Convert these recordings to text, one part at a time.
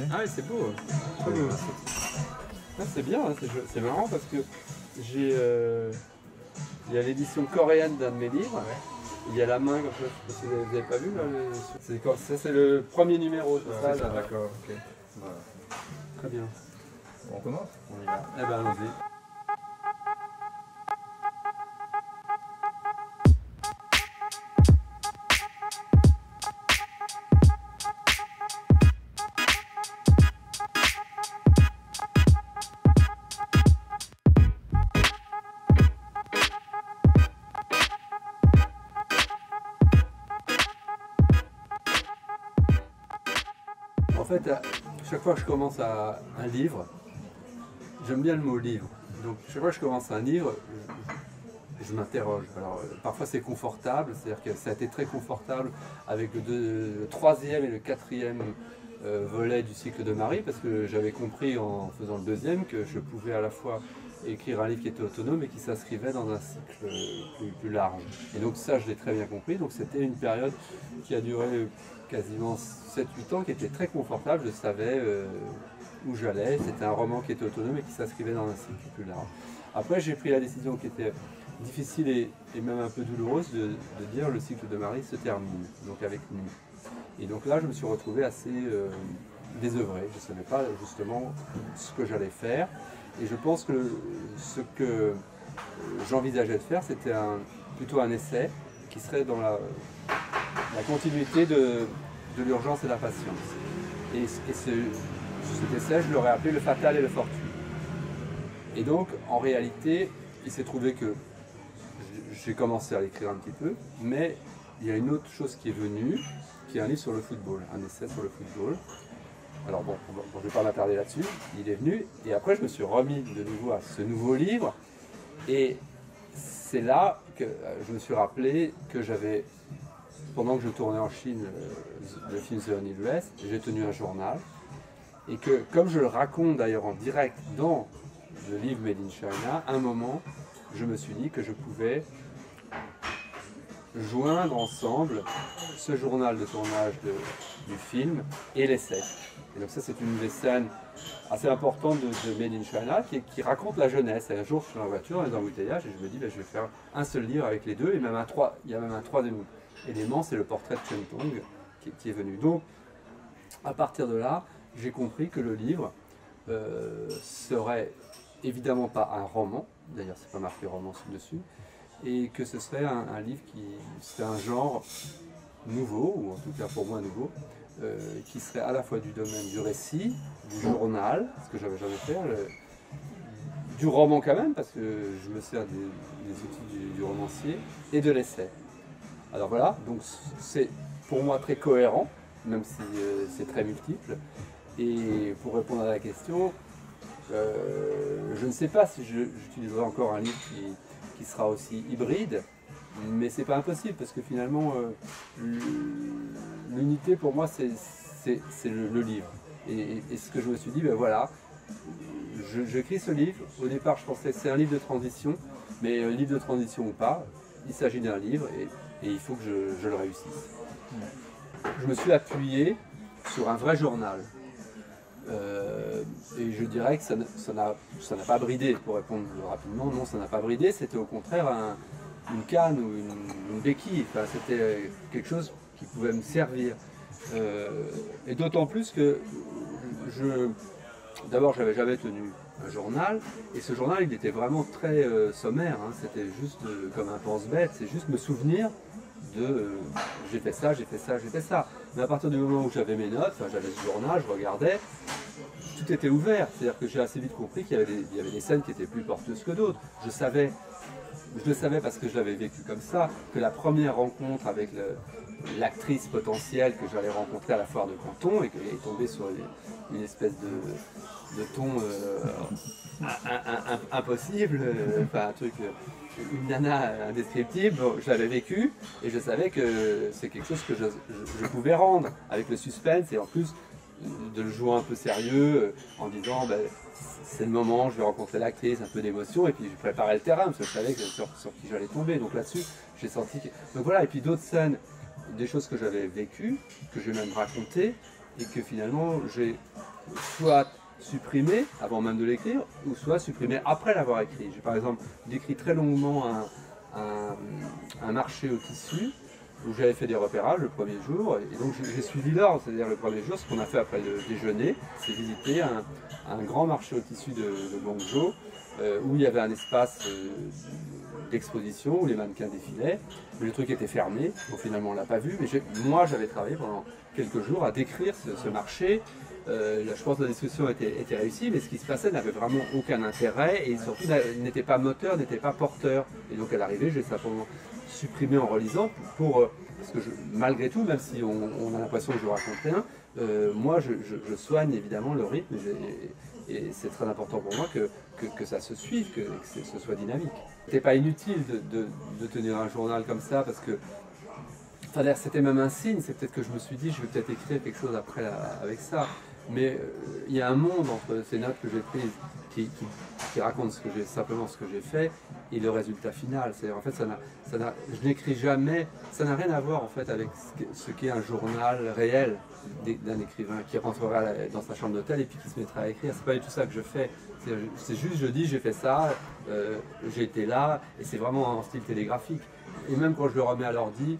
Ah oui, c'est beau. Très beau. Ah, c'est bien, hein, c'est marrant parce que j'ai... il y a l'édition coréenne d'un de mes livres. Il y a la main, comme ça, je sais pas si vous n'avez pas vu là. Ça c'est le premier numéro, c'est ça là. D'accord, ok. Voilà. Très bien. On commence? On y va. Eh ben allons-y. En fait, à chaque fois que je commence un livre, j'aime bien le mot livre. Donc chaque fois que je commence un livre, je m'interroge. Alors parfois c'est confortable, c'est-à-dire que ça a été très confortable avec le troisième et le quatrième volet du cycle de Marie, parce que j'avais compris en faisant le deuxième que je pouvais à la fois écrire un livre qui était autonome et qui s'inscrivait dans un cycle plus large. Et donc ça, je l'ai très bien compris. Donc c'était une période qui a duré quasiment 7-8 ans, qui était très confortable. Je savais où j'allais. C'était un roman qui était autonome et qui s'inscrivait dans un cycle plus large. Après, j'ai pris la décision qui était difficile et même un peu douloureuse de dire le cycle de Marie se termine, donc avec nous. Et donc là, je me suis retrouvé assez désœuvré. Je ne savais pas justement ce que j'allais faire. Et je pense que ce que j'envisageais de faire, c'était plutôt un essai qui serait dans la continuité de l'urgence et la patience. Et cet essai, je l'aurais appelé le fatal et le fortuit. Et donc, en réalité, il s'est trouvé que j'ai commencé à l'écrire un petit peu, mais il y a une autre chose qui est venue, qui est un livre sur le football, un essai sur le football. Alors bon, je ne vais pas m'attarder là-dessus, il est venu, et après je me suis remis de nouveau à ce nouveau livre, et c'est là que je me suis rappelé que j'avais, pendant que je tournais en Chine le film The Honey Dress, j'ai tenu un journal, et que, comme je le raconte d'ailleurs en direct dans le livre Made in China, à un moment, je me suis dit que je pouvais joindre ensemble ce journal de tournage du film et l'essai. Et donc ça, c'est une des scènes assez importantes de Made in China qui raconte la jeunesse. Et un jour, je suis dans la voiture, dans les embouteillages, et je me dis, ben, je vais faire un seul livre avec les deux, et même il y a même un troisième élément, c'est le portrait de Chen Tong qui est venu. Donc, à partir de là, j'ai compris que le livre serait évidemment pas un roman, d'ailleurs c'est pas marqué roman dessus, et que ce serait un livre qui serait un genre nouveau, ou en tout cas pour moi nouveau, qui serait à la fois du domaine du récit, du journal, ce que j'avais jamais fait, du roman quand même, parce que je me sers des outils du romancier, et de l'essai. Alors voilà, donc c'est pour moi très cohérent, même si c'est très multiple. Et pour répondre à la question, je ne sais pas si j'utiliserai encore un livre qui sera aussi hybride, mais c'est pas impossible parce que finalement l'unité pour moi c'est le livre. Et ce que je me suis dit, ben voilà, j'écris ce livre. Au départ je pensais que c'est un livre de transition, mais livre de transition ou pas, il s'agit d'un livre et il faut que je le réussisse. Je me suis appuyé sur un vrai journal. Et je dirais que ça n'a pas bridé, pour répondre rapidement, non, ça n'a pas bridé, c'était au contraire une canne ou une béquille, enfin, c'était quelque chose qui pouvait me servir. Et d'autant plus que d'abord j'avais jamais tenu un journal, et ce journal il était vraiment très sommaire, hein, c'était juste comme un pense-bête, c'est juste me souvenir de j'ai fait ça, j'ai fait ça, j'ai fait ça. Mais à partir du moment où j'avais mes notes, enfin, j'avais ce journal, je regardais, tout était ouvert. C'est-à-dire que j'ai assez vite compris qu'il y avait des scènes qui étaient plus porteuses que d'autres. Je le savais parce que je l'avais vécu comme ça, que la première rencontre avec l'actrice potentielle que j'allais rencontrer à la foire de Canton et qu'elle est tombée sur une espèce de ton impossible, enfin un truc, une nana indescriptible, bon, je l'avais vécu et je savais que c'est quelque chose que je pouvais rendre avec le suspense et en plus de le jouer un peu sérieux en disant ben, c'est le moment, je vais rencontrer l'actrice, un peu d'émotion et puis je préparais le terrain parce que je savais sur qui j'allais tomber, donc là-dessus j'ai senti que... Donc voilà, et puis d'autres scènes, des choses que j'avais vécues, que j'ai même racontées et que finalement j'ai soit supprimé avant même de l'écrire, ou soit supprimé après l'avoir écrit. J'ai par exemple décrit très longuement un marché au tissu, où j'avais fait des repérages le premier jour, et donc j'ai suivi l'ordre, c'est-à-dire le premier jour, ce qu'on a fait après le déjeuner, c'est visiter un grand marché au tissu de Guangzhou, où il y avait un espace d'exposition, où les mannequins défilaient, mais le truc était fermé, donc finalement on ne l'a pas vu, mais moi j'avais travaillé pendant quelques jours à décrire ce marché. Je pense que la discussion était réussie, mais ce qui se passait n'avait vraiment aucun intérêt, et surtout n'était pas moteur, n'était pas porteur, et donc à l'arrivée j'ai simplement supprimé en relisant parce que malgré tout, même si on a l'impression que je raconte rien, moi je soigne évidemment le rythme et c'est très important pour moi que ça se suive, que ce soit dynamique. C'était pas inutile de tenir un journal comme ça parce que enfin, c'était même un signe, c'est peut-être que je me suis dit je vais peut-être écrire quelque chose après avec ça. Mais il y a un monde entre ces notes que j'ai prises qui racontent simplement ce que j'ai fait et le résultat final. En fait, je n'écris jamais, ça n'a rien à voir en fait avec ce qu'est un journal réel d'un écrivain qui rentrerait dans sa chambre d'hôtel et puis qui se mettrait à écrire. C'est pas du tout ça que je fais. C'est juste, je dis j'ai fait ça, j'ai été là, et c'est vraiment en style télégraphique. Et même quand je le remets à l'ordi,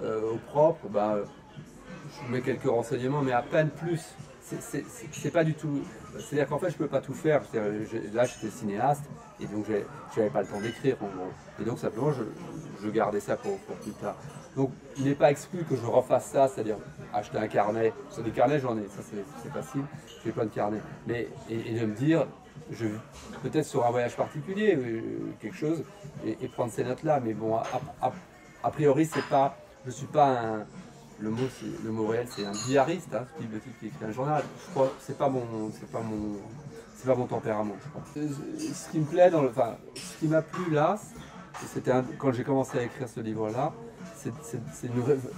au propre, je mets quelques renseignements, mais à peine plus. C'est pas du tout. C'est-à-dire qu'en fait, je peux pas tout faire. Là, j'étais cinéaste et donc je n'avais pas le temps d'écrire en gros. Et donc simplement, je gardais ça pour plus tard. Donc, il n'est pas exclu que je refasse ça, c'est-à-dire acheter un carnet. Sur des carnets, j'en ai. Ça, c'est facile. J'ai plein de carnets. Mais et de me dire, peut-être sur un voyage particulier, quelque chose, et prendre ces notes-là. Mais bon, a priori, c'est pas. Je suis pas un. Le mot réel, c'est un billariste, hein, ce type de type qui écrit un journal. Je crois que c'est pas mon tempérament, je crois. Ce qui me plaît, ce qui m'a plu là, c'était quand j'ai commencé à écrire ce livre-là, c'est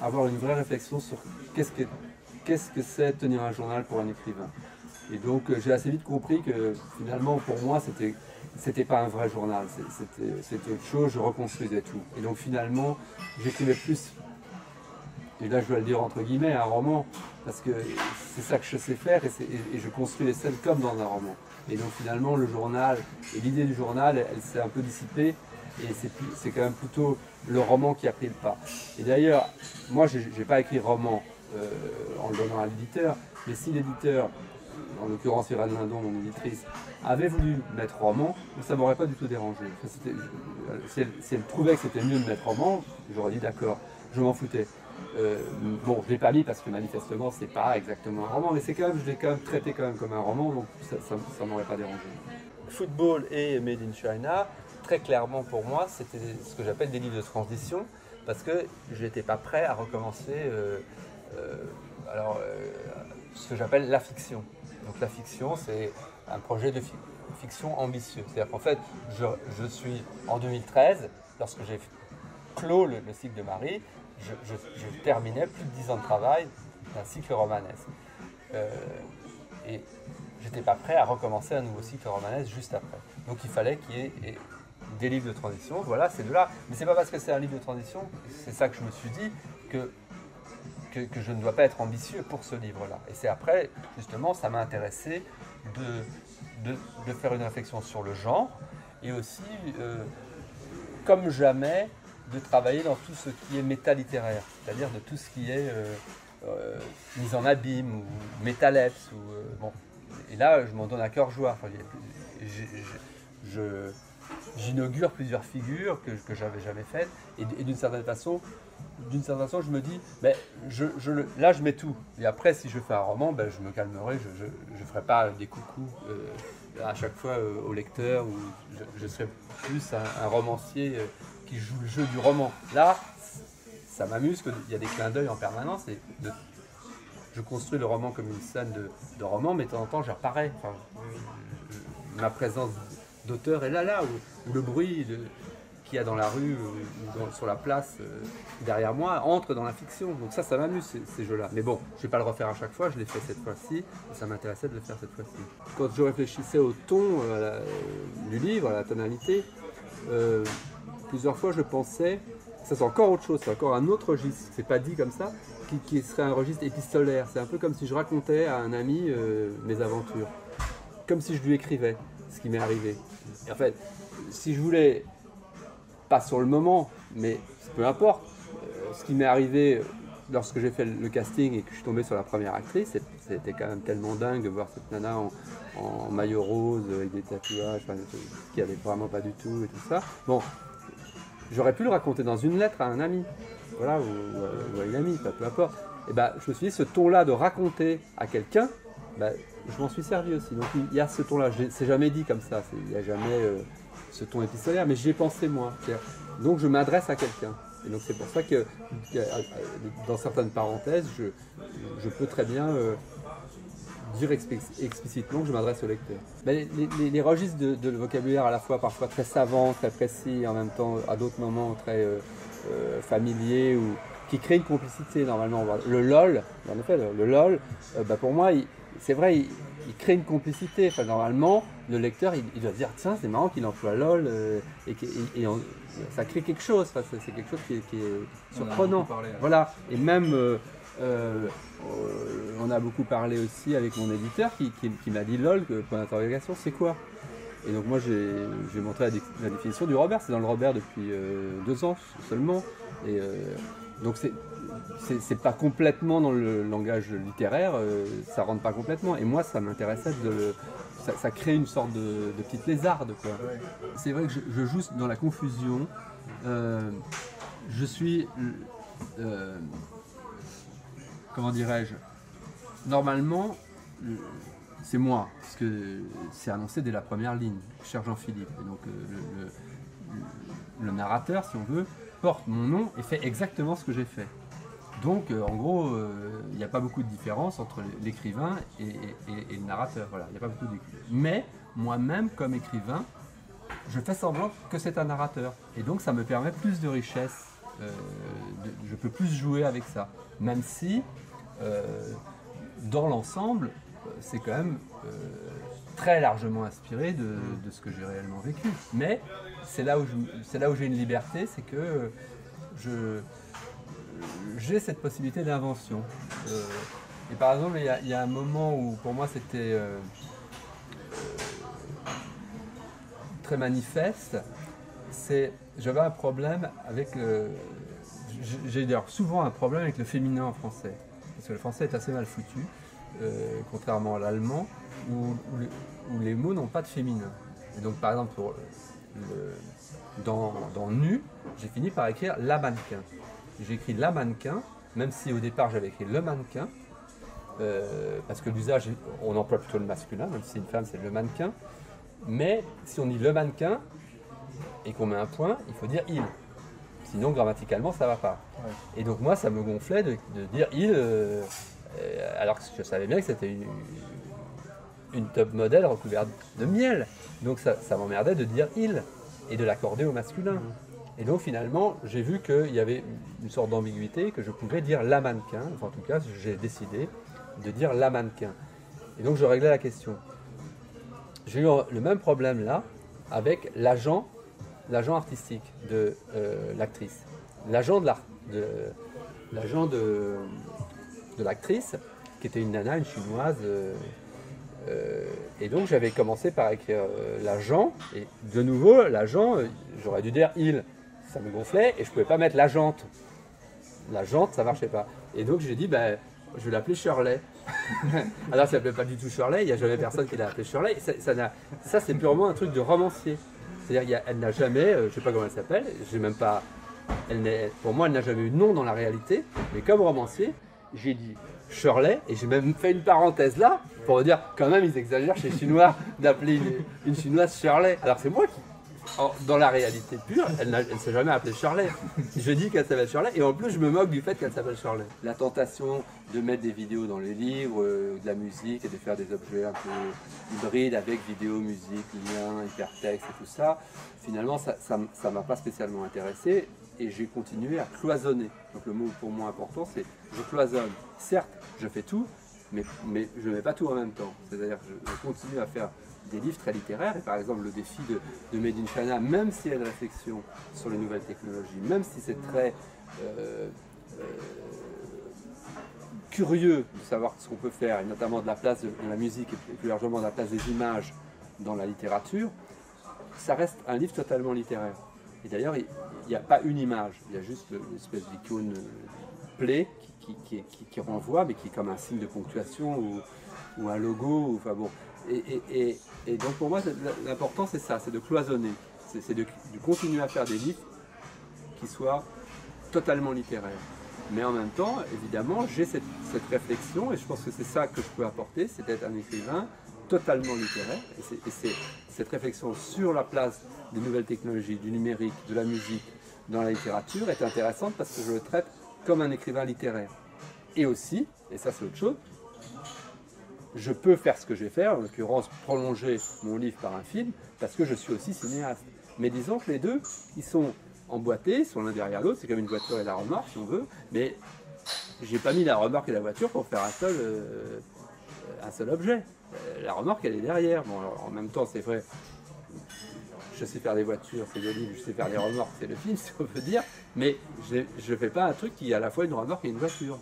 avoir une vraie réflexion sur qu'est-ce que c'est tenir un journal pour un écrivain. Et donc j'ai assez vite compris que finalement, pour moi, c'était pas un vrai journal, c'était autre chose, je reconstruisais tout. Et donc finalement, j'écrivais plus. Et là je dois le dire entre guillemets, un roman, parce que c'est ça que je sais faire et je construis les scènes comme dans un roman. Et donc finalement le journal, et l'idée du journal, elle s'est un peu dissipée, et c'est quand même plutôt le roman qui a pris le pas. Et d'ailleurs, moi j'ai pas écrit roman en le donnant à l'éditeur, mais si l'éditeur, en l'occurrence Irène Lindon, mon éditrice, avait voulu mettre roman, ça m'aurait pas du tout dérangé. Si elle trouvait que c'était mieux de mettre roman, j'aurais dit d'accord, je m'en foutais. Bon, je ne l'ai pas mis parce que manifestement c'est pas exactement un roman, mais je l'ai quand même traité quand même comme un roman, donc ça ne m'aurait pas dérangé. Football et Made in China, très clairement pour moi, c'était ce que j'appelle des livres de transition, parce que je n'étais pas prêt à recommencer ce que j'appelle la fiction. Donc la fiction, c'est un projet de fiction ambitieux. C'est-à-dire qu'en fait, je suis en 2013, lorsque j'ai clos le cycle de Marie, je terminais plus de 10 ans de travail d'un cycle romanesque. Et je n'étais pas prêt à recommencer un nouveau cycle romanesque juste après. Donc il fallait qu'il y ait des livres de transition, voilà, c'est de là. Mais c'est pas parce que c'est un livre de transition, c'est ça que je me suis dit, que je ne dois pas être ambitieux pour ce livre-là. Et c'est après, justement, ça m'a intéressé de faire une réflexion sur le genre, et aussi, comme jamais, de travailler dans tout ce qui est métalittéraire, c'est-à-dire de tout ce qui est mise en abîme ou métalepse. Bon. Et là, je m'en donne à cœur joie. Enfin, j'inaugure plusieurs figures que j'avais jamais faites, et d'une certaine façon, je me dis, là, je mets tout. Et après, si je fais un roman, je me calmerai, je ne ferai pas des coucous à chaque fois au lecteur, ou je serai plus un romancier qui joue le jeu du roman. Là, ça m'amuse qu'il y a des clins d'œil en permanence. Je construis le roman comme une scène de roman, mais de temps en temps, j'y reparais. Enfin, ma présence d'auteur est là, où le bruit qu'il y a dans la rue ou sur la place derrière moi entre dans la fiction. Donc ça m'amuse, ces jeux-là. Mais bon, je ne vais pas le refaire à chaque fois, je l'ai fait cette fois-ci, et ça m'intéressait de le faire cette fois-ci. Quand je réfléchissais au ton du livre, à la tonalité, plusieurs fois je pensais, ça c'est encore autre chose, c'est encore un autre registre, c'est pas dit comme ça, qui serait un registre épistolaire. C'est un peu comme si je racontais à un ami mes aventures. Comme si je lui écrivais ce qui m'est arrivé. Et en fait, si je voulais, pas sur le moment, mais peu importe, ce qui m'est arrivé lorsque j'ai fait le casting et que je suis tombé sur la première actrice, c'était quand même tellement dingue de voir cette nana en maillot rose avec des tatouages, enfin, ce qui n'y avait vraiment pas du tout et tout ça. Bon, j'aurais pu le raconter dans une lettre à un ami, voilà, ou à une amie, peu importe. Et ben, je me suis dit, ce ton-là de raconter à quelqu'un, ben, je m'en suis servi aussi. Donc il y a ce ton-là, c'est jamais dit comme ça, il n'y a jamais ce ton épistolaire, mais j'y ai pensé moi. Donc je m'adresse à quelqu'un. Et donc c'est pour ça que dans certaines parenthèses, je peux très bien dire explicitement que je m'adresse au lecteur. Ben, les registres de vocabulaire à la fois parfois très savants, très précis, et en même temps à d'autres moments très familiers, ou qui créent une complicité normalement. Le LOL, en effet, le LOL, ben, pour moi, c'est vrai, il crée une complicité. Enfin, normalement, le lecteur, il doit dire tiens, c'est marrant qu'il emploie LOL, ça crée quelque chose. Enfin, c'est quelque chose qui est surprenant. Parlé, hein. Voilà. Et même, on a beaucoup parlé aussi avec mon éditeur qui m'a dit LOL, point d'interrogation, c'est quoi? Et donc moi, j'ai montré la définition du Robert. C'est dans le Robert depuis 2 ans seulement. Et donc c'est pas complètement dans le langage littéraire, ça rentre pas complètement. Et moi, ça m'intéressait ça crée une sorte de petite lézarde, quoi. Ouais. C'est vrai que je joue dans la confusion. Je suis, comment dirais-je, normalement, c'est moi, parce que c'est annoncé dès la première ligne, cher Jean-Philippe. Et donc le narrateur, si on veut, porte mon nom et fait exactement ce que j'ai fait. Donc en gros, il n'y a pas beaucoup de différence entre l'écrivain et le narrateur. Voilà, il n'y a pas beaucoup de différence. Mais moi-même, comme écrivain, je fais semblant que c'est un narrateur. Et donc ça me permet plus de richesse. Je peux plus jouer avec ça. Même si, dans l'ensemble, c'est quand même très largement inspiré de ce que j'ai réellement vécu. Mais c'est là où j'ai une liberté, c'est que j'ai cette possibilité d'invention. Et par exemple, il y a un moment où pour moi c'était très manifeste, j'avais un problème avec j'ai d'ailleurs souvent un problème avec le féminin en français, parce que le français est assez mal foutu, contrairement à l'allemand, où les mots n'ont pas de féminin. Et donc par exemple dans nu, j'ai fini par écrire la mannequin. J'ai écrit la mannequin, même si au départ j'avais écrit le mannequin, parce que l'usage, on emploie plutôt le masculin, même si c'est une femme c'est le mannequin. Mais si on dit le mannequin et qu'on met un point, il faut dire il. Sinon grammaticalement ça va pas. Ouais. Et donc moi ça me gonflait de dire il, alors que je savais bien que c'était une top modèle recouverte de miel. Donc ça m'emmerdait de dire il et de l'accorder au masculin. Et donc finalement, j'ai vu qu'il y avait une sorte d'ambiguïté, que je pouvais dire la mannequin. Enfin en tout cas, j'ai décidé de dire la mannequin. Et donc je réglais la question. J'ai eu le même problème là avec l'agent artistique de l'actrice. L'agent de l'actrice, qui était une nana, une chinoise. Et donc j'avais commencé par écrire l'agent, et de nouveau, l'agent, j'aurais dû dire il. Ça me gonflait et je ne pouvais pas mettre la jante. La jante, ça ne marchait pas. Et donc j'ai dit, ben, je vais l'appeler Shirley. Alors ça ne s'appelait pas du tout Shirley, il n'y a jamais personne qui l'a appelé Shirley. Ça c'est purement un truc de romancier. C'est-à-dire qu'elle n'a jamais, je ne sais pas comment elle s'appelle, j'ai même pas, pour moi elle n'a jamais eu de nom dans la réalité, mais comme romancier, j'ai dit Shirley, et j'ai même fait une parenthèse là, pour dire quand même ils exagèrent chez les Chinois d'appeler une Chinoise Shirley. Alors c'est moi qui, dans la réalité pure, elle ne s'est jamais appelée Shirley. Je dis qu'elle s'appelle Shirley et en plus je me moque du fait qu'elle s'appelle Shirley. La tentation de mettre des vidéos dans les livres, de la musique et de faire des objets un peu hybrides avec vidéo, musique, lien, hypertexte et tout ça, finalement ça m'a pas spécialement intéressé et j'ai continué à cloisonner. Donc le mot pour moi important c'est je cloisonne. Certes, je fais tout, mais je ne mets pas tout en même temps. C'est-à-dire que je continue à faire des livres très littéraires, et par exemple le défi de Made in China, même s'il y a une réflexion sur les nouvelles technologies, même si c'est très curieux de savoir ce qu'on peut faire, et notamment de la place de la musique et plus largement de la place des images dans la littérature, ça reste un livre totalement littéraire. Et d'ailleurs, il n'y a pas une image, il y a juste l'espèce d'icône play qui renvoie, mais qui est comme un signe de ponctuation ou un logo. Enfin bon. Et donc pour moi, l'important c'est ça, c'est de cloisonner, c'est de continuer à faire des livres qui soient totalement littéraires. Mais en même temps, évidemment, j'ai cette réflexion, et je pense que c'est ça que je peux apporter, c'est d'être un écrivain totalement littéraire. Et c'est cette réflexion sur la place des nouvelles technologies, du numérique, de la musique dans la littérature est intéressante parce que je le traite comme un écrivain littéraire. Et aussi, et ça c'est autre chose, je peux faire ce que je vais faire, en l'occurrence prolonger mon livre par un film, parce que je suis aussi cinéaste. Mais disons que les deux, ils sont emboîtés, ils sont l'un derrière l'autre, c'est comme une voiture et la remorque si on veut, mais j'ai pas mis la remorque et la voiture pour faire un seul objet. La remorque elle est derrière. Bon, alors, en même temps c'est vrai, je sais faire des voitures, c'est le livre, je sais faire des remorques, c'est le film si on peut dire, mais je ne fais pas un truc qui est à la fois une remorque et une voiture.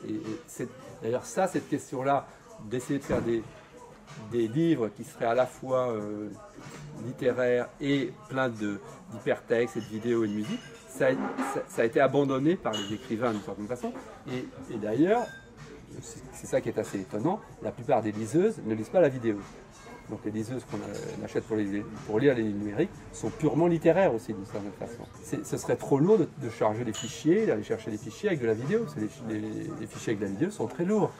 Et c'est d'ailleurs ça, cette question-là, d'essayer de faire des livres qui seraient à la fois littéraires et plein d'hypertextes et de vidéos et de musique, ça a été abandonné par les écrivains d'une certaine façon. Et d'ailleurs, c'est ça qui est assez étonnant, la plupart des liseuses ne lisent pas la vidéo. Donc les liseuses qu'on achète pour lire les livres numériques sont purement littéraires aussi d'une certaine façon. Ce serait trop lourd de charger les fichiers, d'aller chercher les fichiers avec de la vidéo. Les fichiers avec de la vidéo sont très lourds.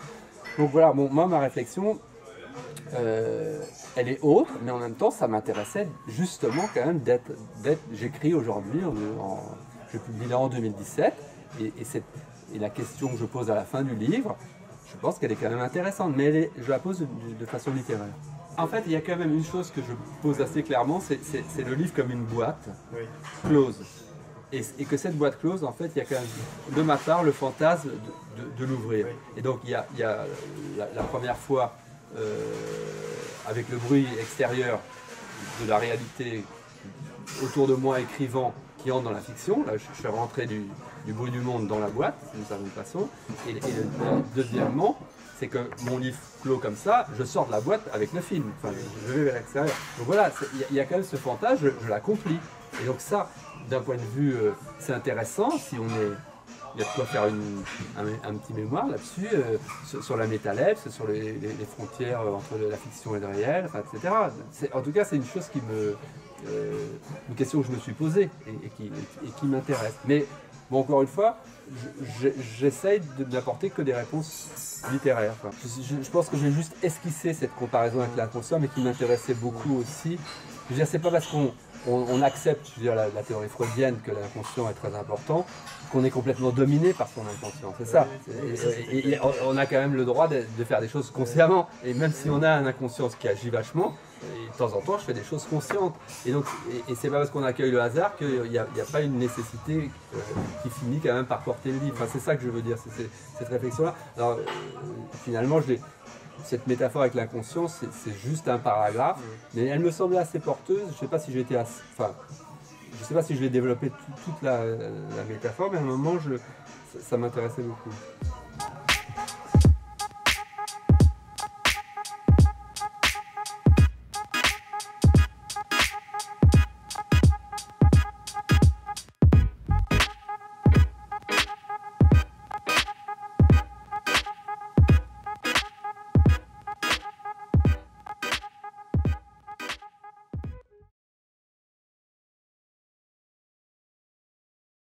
Donc voilà, moi ma réflexion, elle est autre, mais en même temps ça m'intéressait justement quand même j'écris aujourd'hui, je publie là en 2017, et la question que je pose à la fin du livre, je pense qu'elle est quand même intéressante, mais je la pose de façon littéraire. En fait, il y a quand même une chose que je pose assez clairement, c'est le livre comme une boîte close. Et que cette boîte close, en fait, il y a quand même, de ma part, le fantasme de l'ouvrir. Et donc, il y a la première fois, avec le bruit extérieur de la réalité autour de moi écrivant qui entre dans la fiction. Là, je fais rentrer du bruit du monde dans la boîte, d'une certaine façon. Et deuxièmement, c'est que mon livre clos comme ça, je sors de la boîte avec le film. Enfin, je vais vers l'extérieur. Donc voilà, il y a quand même ce fantasme, je l'accomplis. Et donc ça, d'un point de vue, c'est intéressant si on est... Il y a de quoi faire un petit mémoire là-dessus, sur la métalèpse, sur les frontières entre la fiction et le réel, enfin, etc. En tout cas, c'est une chose une question que je me suis posée et qui m'intéresse. Mais bon, encore une fois, j'essaye d'apporter que des réponses littéraires. Je pense que j'ai juste esquissé cette comparaison avec l'inconscient, mais qui m'intéressait beaucoup aussi. Je veux dire, c'est pas parce qu'on accepte, je veux dire, la théorie freudienne que l'inconscient est très important, qu'on est complètement dominé par son inconscient, c'est ça. Et on a quand même le droit de faire des choses consciemment, et même si on a un inconscient qui agit vachement, et de temps en temps je fais des choses conscientes. Et donc, c'est pas parce qu'on accueille le hasard qu'il n'y a pas une nécessité qui finit quand même par porter le livre. Enfin, c'est ça que je veux dire, c'est cette réflexion-là. Alors finalement, cette métaphore avec l'inconscient, c'est juste un paragraphe, mais elle me semblait assez porteuse. Je ne sais pas si j'étais assez... Enfin, je ne sais pas si je l'ai développé toute la métaphore, mais à un moment, ça m'intéressait beaucoup.